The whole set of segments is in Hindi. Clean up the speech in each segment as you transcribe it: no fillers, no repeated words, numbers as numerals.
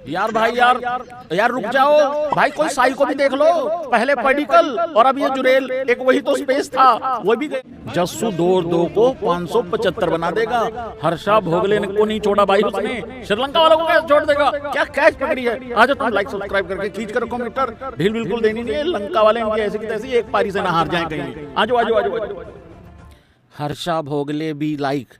यार भाई यार रुक जाओ भाई, कोई साई को भी देख लो। पहले पडिक्कल और अब ये जुरेल, एक वही तो स्पेस था, वो भी गए। जस्सू 2 को 575 बना देगा। हर्षा भोगले को नहीं छोड़ा भाई उसने, श्रीलंका वालों को कैसे छोड़ देगा? क्या कैच पकड़ी है। आज तुम लाइक सब्सक्राइब करके खींच कर रखो मीटर, ढील बिल्कुल देनी नहीं है। लंका वाले इनकी ऐसी की तैसी, एक पारी से ना हार जाए कहीं। आजो आजो आजो। हर्षा भोगले भी लाइक,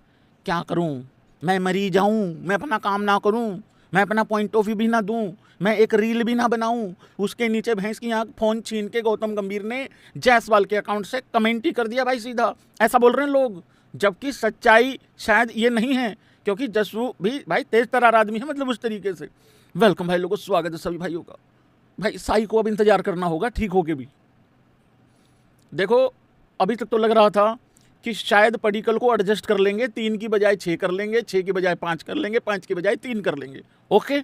क्या करूं मैं, मरी जाऊं मैं, अपना काम ना करूं मैं, अपना पॉइंट ऑफ व्यू भी ना दूं मैं, एक रील भी ना बनाऊं। उसके नीचे भैंस की आंख फोन छीन के गौतम गंभीर ने जायसवाल के अकाउंट से कमेंट ही कर दिया भाई सीधा। ऐसा बोल रहे हैं लोग, जबकि सच्चाई शायद ये नहीं है, क्योंकि जस्सू भी भाई तेज तरार आदमी है, मतलब उस तरीके से। वेलकम भाई लोगों, स्वागत है सभी भाइयों का। भाई साई को अब इंतजार करना होगा ठीक होके भी। देखो अभी तक तो लग रहा था कि शायद पडिक्कल को एडजस्ट कर लेंगे, 3 की बजाय 6 कर लेंगे, 6 की बजाय 5 कर लेंगे, 5 की बजाय 3 कर लेंगे, ओके।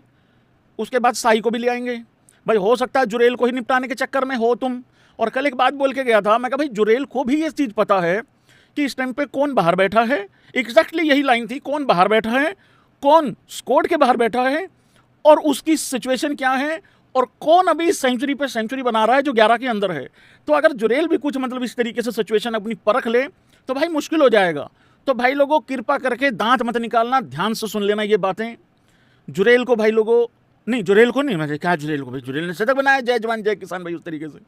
उसके बाद साई को भी ले आएंगे। भाई हो सकता है जुरेल को ही निपटाने के चक्कर में हो तुम। और कल एक बात बोल के गया था, मैं कहा भाई जुरेल को भी ये चीज़ पता है कि इस टाइम पे कौन बाहर बैठा है। एग्जैक्टली यही लाइन थी, कौन बाहर बैठा है, कौन स्क्वाड के बाहर बैठा है, और उसकी सिचुएशन क्या है, और कौन अभी सेंचुरी पे सेंचुरी बना रहा है जो 11 के अंदर है। तो अगर जुरेल भी कुछ मतलब इस तरीके से सिचुएशन अपनी परख ले तो भाई मुश्किल हो जाएगा। तो भाई लोगों कृपा करके दांत मत निकालना, ध्यान से सुन लेना ये बातें। जुरेल को भाई लोगों, नहीं जुरेल को नहीं, मैं क्या जुरेल को, भाई जुरेल ने शतक बनाया, जय जवान जय किसान भाई, उस तरीके से।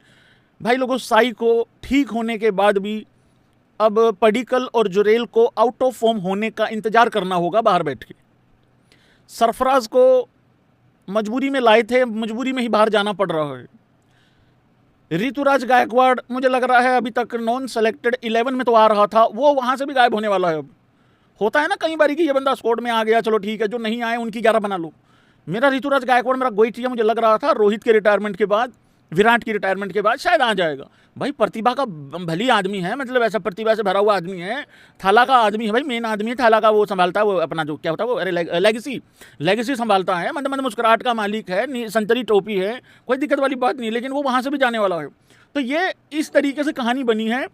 भाई लोगों साई को ठीक होने के बाद भी अब पडिक्कल और जुरेल को आउट ऑफ फॉर्म होने का इंतजार करना होगा बाहर बैठ के। सरफराज को मजबूरी में लाए थे, मजबूरी में ही बाहर जाना पड़ रहा है। ऋतुराज गायकवाड़ मुझे लग रहा है अभी तक नॉन सेलेक्टेड 11 में तो आ रहा था, वो वहां से भी गायब होने वाला है। अब होता है ना कई बार कि ये बंदा स्क्वाड में आ गया, चलो ठीक है, जो नहीं आए उनकी 11 बना लो। मेरा ऋतुराज गायकवाड़ मेरा गोइट मुझे लग रहा था रोहित के रिटायरमेंट के बाद, विराट की रिटायरमेंट के बाद शायद आ जाएगा। भाई प्रतिभा का भली आदमी है, मतलब ऐसा प्रतिभा से भरा हुआ आदमी है, थाला का आदमी है भाई, मेन आदमी है थाला का, वो संभालता है वो अपना जो क्या होता है वो, अरे लेगेसी संभालता है, मतलब मुस्कुराहट का मालिक है, संतरी टोपी है, कोई दिक्कत वाली बात नहीं। लेकिन वो वहाँ से भी जाने वाला है। तो ये इस तरीके से कहानी बनी है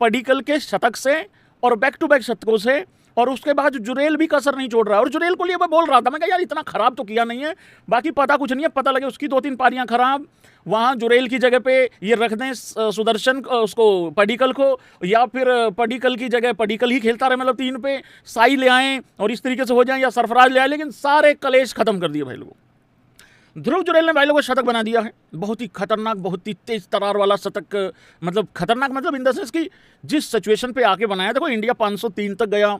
पडिक्कल के शतक से और बैक टू बैक शतकों से। और उसके बाद जुरेल भी कसर नहीं छोड़ रहा है। और जुरेल को लिए मैं बोल रहा था, मैं कहा यार इतना खराब तो किया नहीं है, बाकी पता कुछ नहीं है, पता लगे उसकी 2-3 पारियां खराब, वहां जुरेल की जगह पे ये रख दें सुदर्शन उसको, पडिक्कल को, या फिर पडिक्कल की जगह पडिक्कल ही खेलता रहे, मतलब 3 पे साई ले आएं और इस तरीके से हो जाए, या सरफराज ले आए। लेकिन सारे कलेश खत्म कर दिए भाई लोगों। ध्रुव जुरेल ने भाई लोगों को शतक बना दिया है, बहुत ही खतरनाक, बहुत ही तेज तरार वाला शतक। मतलब खतरनाक मतलब इन द सेंस की जिस सिचुएशन पे आके बनाया। देखो इंडिया 503 तक गया,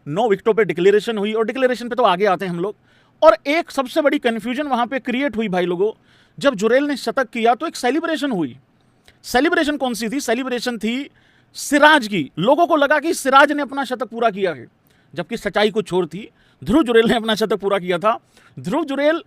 9 विकेटों पे डिक्लेरेशन हुई, और डिक्लेरेशन पे तो आगे आते हैं हम लोग। और एक सबसे बड़ी कंफ्यूजन वहां पे क्रिएट हुई भाई लोगों, जब जुरेल ने शतक किया तो एक सेलिब्रेशन हुई। सेलिब्रेशन कौन सी थी? सेलिब्रेशन थी सिराज की। लोगों को लगा कि सिराज ने अपना शतक पूरा किया है, जबकि सच्चाई कुछ और थी। ध्रुव जुरेल ने अपना शतक पूरा किया था। ध्रुव जुरेल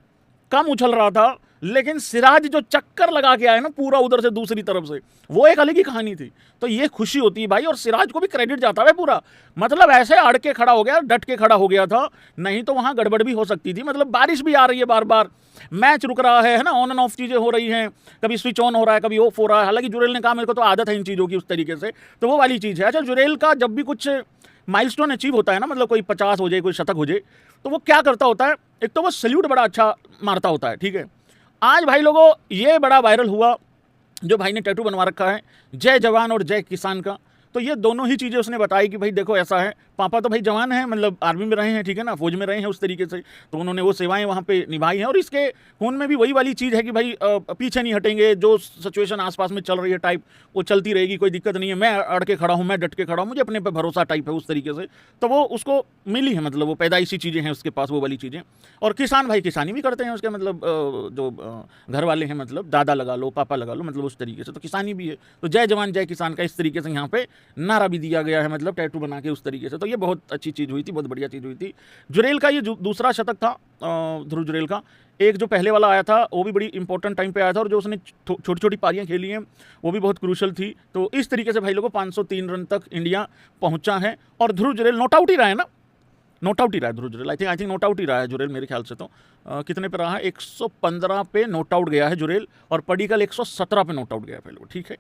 कम उछल रहा था, लेकिन सिराज जो चक्कर लगा के आया ना पूरा उधर से दूसरी तरफ से, वो एक अलग ही कहानी थी। तो ये खुशी होती है भाई, और सिराज को भी क्रेडिट जाता है पूरा। मतलब ऐसे अड़ के खड़ा हो गया, डट के खड़ा हो गया था, नहीं तो वहां गड़बड़ भी हो सकती थी। मतलब बारिश भी आ रही है बार बार, मैच रुक रहा है ना, ऑन एंड ऑफ चीजें हो रही हैं, कभी स्विच ऑन हो रहा है, कभी ऑफ हो रहा है। हालांकि जुरेल ने कहा मेरे को तो आदत है इन चीजों की, उस तरीके से, तो वो वाली चीज है। अच्छा, जुरेल का जब भी कुछ माइलस्टोन अचीव होता है ना, मतलब कोई 50 हो जाए, कोई शतक हो जाए, तो वो क्या करता होता है, एक तो वो सैल्यूट बड़ा अच्छा मारता होता है, ठीक है। आज भाई लोगों ये बड़ा वायरल हुआ, जो भाई ने टैटू बनवा रखा है जय जवान और जय किसान का। तो ये दोनों ही चीज़ें उसने बताई कि भाई देखो ऐसा है, पापा तो भाई जवान हैं, मतलब आर्मी में रहे हैं, ठीक है ना, फौज में रहे हैं, उस तरीके से, तो उन्होंने वो सेवाएं वहाँ पे निभाई हैं। और इसके खून में भी वही वाली चीज़ है कि भाई पीछे नहीं हटेंगे, जो सिचुएशन आसपास में चल रही है टाइप, वो चलती रहेगी, कोई दिक्कत नहीं है, मैं अड़ के खड़ा हूँ, मैं डट के खड़ा हूँ, मुझे अपने पे भरोसा टाइप है, उस तरीके से। तो वो उसको मिली है, मतलब वो पैदाइशी चीज़ें हैं उसके पास, वो वाली चीज़ें। और किसान भाई किसानी भी करते हैं उसके, मतलब जो घर वाले हैं, मतलब दादा लगा लो, पापा लगा लो, मतलब उस तरीके से, तो किसानी भी है। तो जय जवान जय किसान का इस तरीके से यहाँ पे नारा भी दिया गया है, मतलब टैटू बना के उस तरीके से। तो ये बहुत अच्छी चीज़ हुई थी, बहुत बढ़िया चीज़ हुई थी। जुरेल का ये दूसरा शतक था, ध्रुव जुरेल का। एक जो पहले वाला आया था वो भी बड़ी इंपॉर्टेंट टाइम पे आया था, और जो उसने छोटी छोटी पारियां खेली हैं वो भी बहुत क्रूशल थी। तो इस तरीके से भाई लोगों 503 रन तक इंडिया पहुंचा है। और ध्रुव जुरेल नॉट आउट ही रहा है ना, नॉट आउट ही रहा है Dhruv Jurel, I think not out ही रहा है जुरेल मेरे ख्याल से। तो कितने पे रहा है, 115 पे नॉट आउट गया है जुरेल, और पडिक्कल 117 पे नॉट आउट गया है पहले, ठीक है।